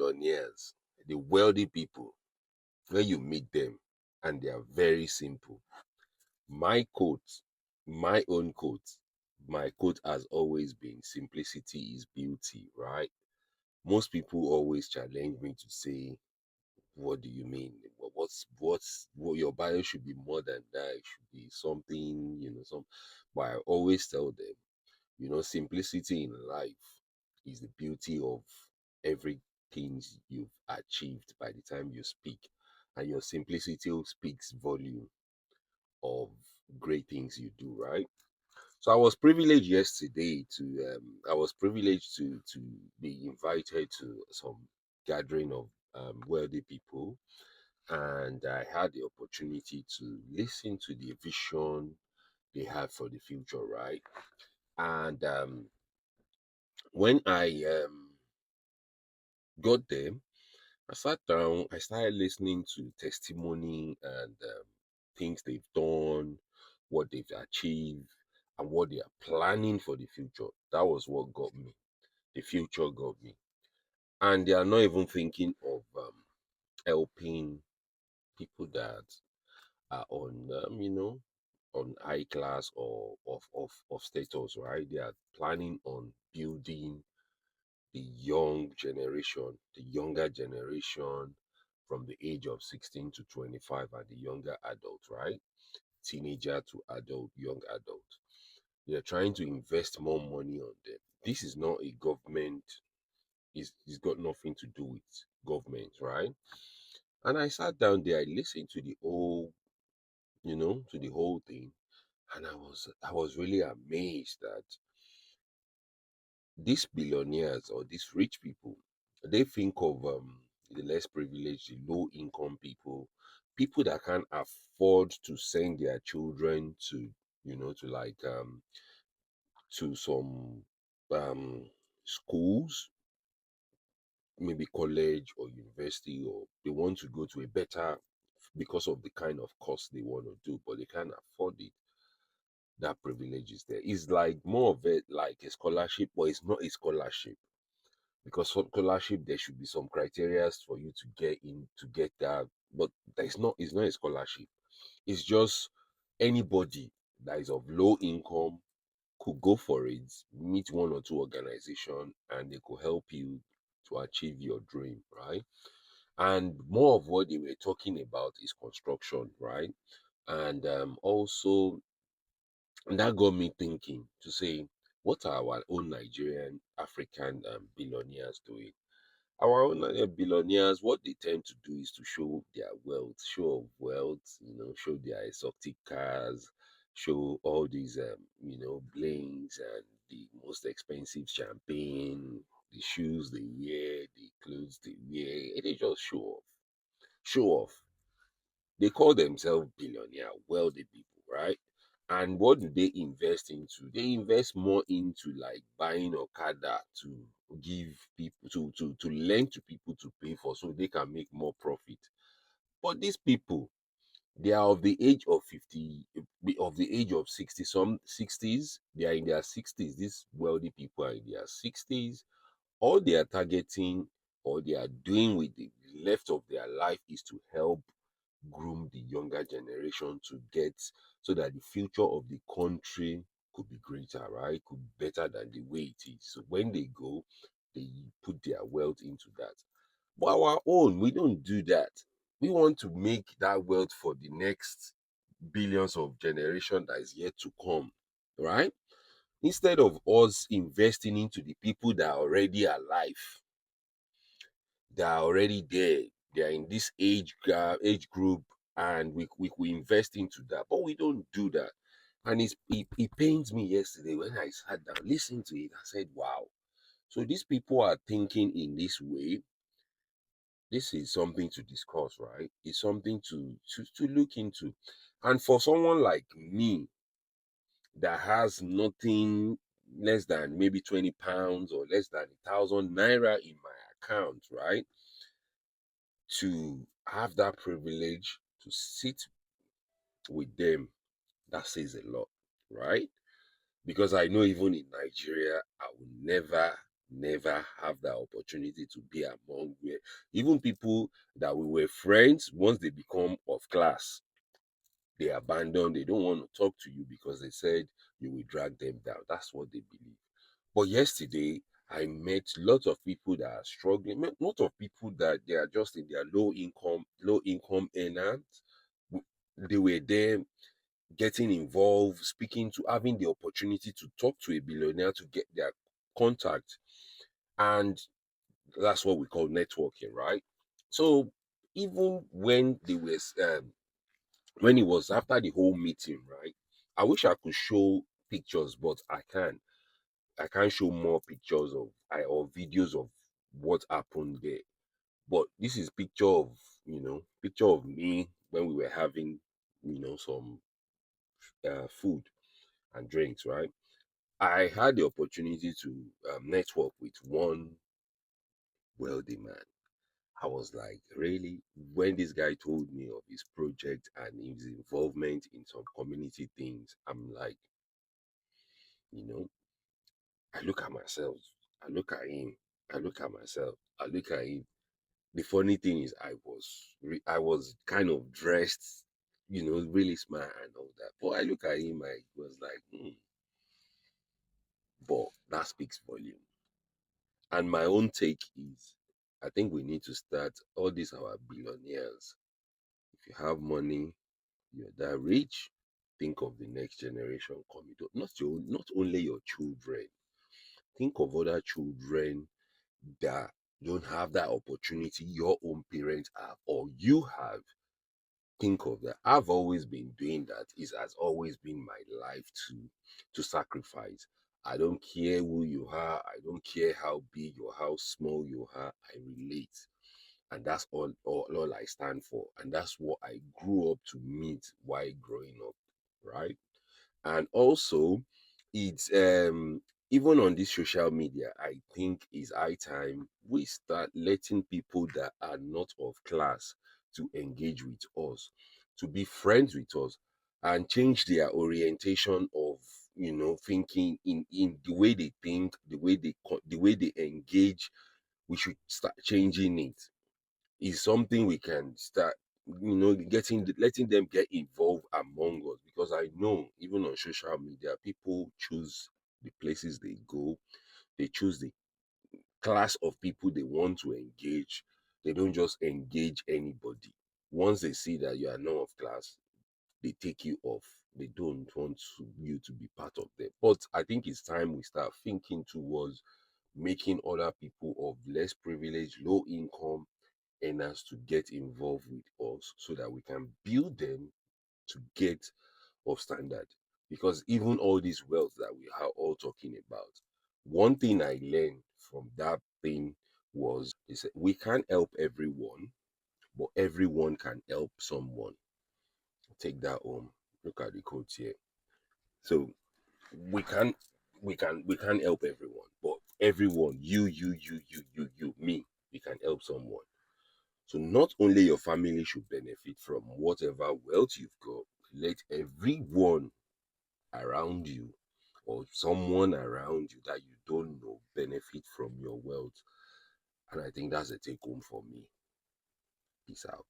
billionaires, the wealthy people, when you meet them, and they are very simple. My quote, my own quote, my quote has always been simplicity is beauty, right? Most people always challenge me to say, what do you mean? What your bio should be more than that. It should be something, some. But I always tell them, simplicity in life is the beauty of everything you've achieved by the time you speak, and your simplicity speaks volume of great things you do, right? So I was privileged yesterday I was privileged to be invited to some gathering of wealthy people, and I had the opportunity to listen to the vision they have for the future, right? And when I got them, I sat down, I started listening to testimony and things they've done, what they've achieved, and what they are planning for the future. That was what got me. The future got me. And they are not even thinking of helping people that are on, on high class or of status, right? They are planning on building the young generation, the younger generation from the age of 16 to 25 and the younger adult, right? Teenager to adult, young adult. They're trying to invest more money on them. This is not a government, it's got nothing to do with government, right? And I sat down there, I listened to the whole, to the whole thing, and I was really amazed that these billionaires or these rich people, they think of the less privileged, the low income people, people that can't afford to send their children to, to like to some schools, maybe college or university, or they want to go to a better because of the kind of course they want to do, but they can't afford it. That privilege is there. It's like more of it like a scholarship, but it's not a scholarship, because for scholarship there should be some criteria for you to get in to get that, but there's not, it's not a scholarship. It's just anybody that is of low income could go for it, meet one or two organization, and they could help you to achieve your dream, right? And more of what they were talking about is construction, right? And also, and that got me thinking to say, what are our own Nigerian African billionaires doing? Our own billionaires, what they tend to do is to show their wealth, show of wealth, show their exotic cars, show all these, blings and the most expensive champagne, the shoes they wear, the clothes they wear. They just show off. They call themselves billionaire, wealthy people, right? And what do they invest into? They invest more into like buying Okada to give people to lend to people to pay for so they can make more profit. But these people, they are of the age of 50, of the age of 60, some 60s. They are in their 60s. These wealthy people are in their 60s. All they are targeting or they are doing with the left of their life is to help groom the younger generation to get, so that the future of the country could be greater, right? Could be better than the way it is. So when they go, they put their wealth into that. But our own, we don't do that. We want to make that wealth for the next billions of generation that is yet to come, right? Instead of us investing into the people that are already alive, they are already there. They are in this age group, and we invest into that. But we don't do that. And it pains me yesterday when I sat down, listened to it. I said, wow. So these people are thinking in this way. This is something to discuss, right? It's something to look into. And for someone like me that has nothing less than maybe 20 pounds or less than 1,000 naira in my account, right? To have that privilege to sit with them, that says a lot, right? Because I know even in Nigeria, I will never have that opportunity to be among where even people that we were friends, once they become of class, they abandon, they don't want to talk to you because they said you will drag them down. That's what they believe. But yesterday, I met lots of people that are struggling, met lot of people that they are just in their low income earners. They were there getting involved, speaking to, having the opportunity to talk to a billionaire to get their contact. And that's what we call networking, right? So even when they were when it was after the whole meeting, right? I wish I could show pictures, but I can't. I can't show more pictures of or videos of what happened there. But this is picture of picture of me when we were having some food and drinks, right? I had the opportunity to network with one wealthy man. I was like, really? When this guy told me of his project and his involvement in some community things, I'm like, you know, I look at myself, I look at him, I look at myself, I look at him. The funny thing is, I was kind of dressed, really smart and all that. But I look at him, I was like, but that speaks volume. And my own take is, I think we need to start all these our billionaires. If you have money, you're that rich, think of the next generation coming. Not only your children. Think of other children that don't have that opportunity your own parents have or you have. Think of that. I've always been doing that. It has always been my life to sacrifice. I don't care who you are. I don't care how big or how small you are. I relate. And that's all I stand for. And that's what I grew up to meet while growing up. Right. And also, it's even on this social media, I think it's high time we start letting people that are not of class to engage with us, to be friends with us, and change their orientation of thinking in the way they think, the way they engage. We should start changing it. Is something we can start getting letting them get involved among us, because I know even on social media people choose the places they go, they choose the class of people they want to engage. They don't just engage anybody. Once they see that you are not of class, they take you off. They don't want you to be part of them. But I think it's time we start thinking towards making other people of less privilege, low income earners to get involved with us so that we can build them to get of standard. Because even all this wealth that we are all talking about, one thing I learned from that thing was is that we can't help everyone, but everyone can help someone. Take that home. Look at the quotes here. So we can we can help everyone, but everyone, me, we can help someone. So not only your family should benefit from whatever wealth you've got, let everyone around you or someone around you that you don't know benefit from your wealth. And I think that's a take home for me. Peace out.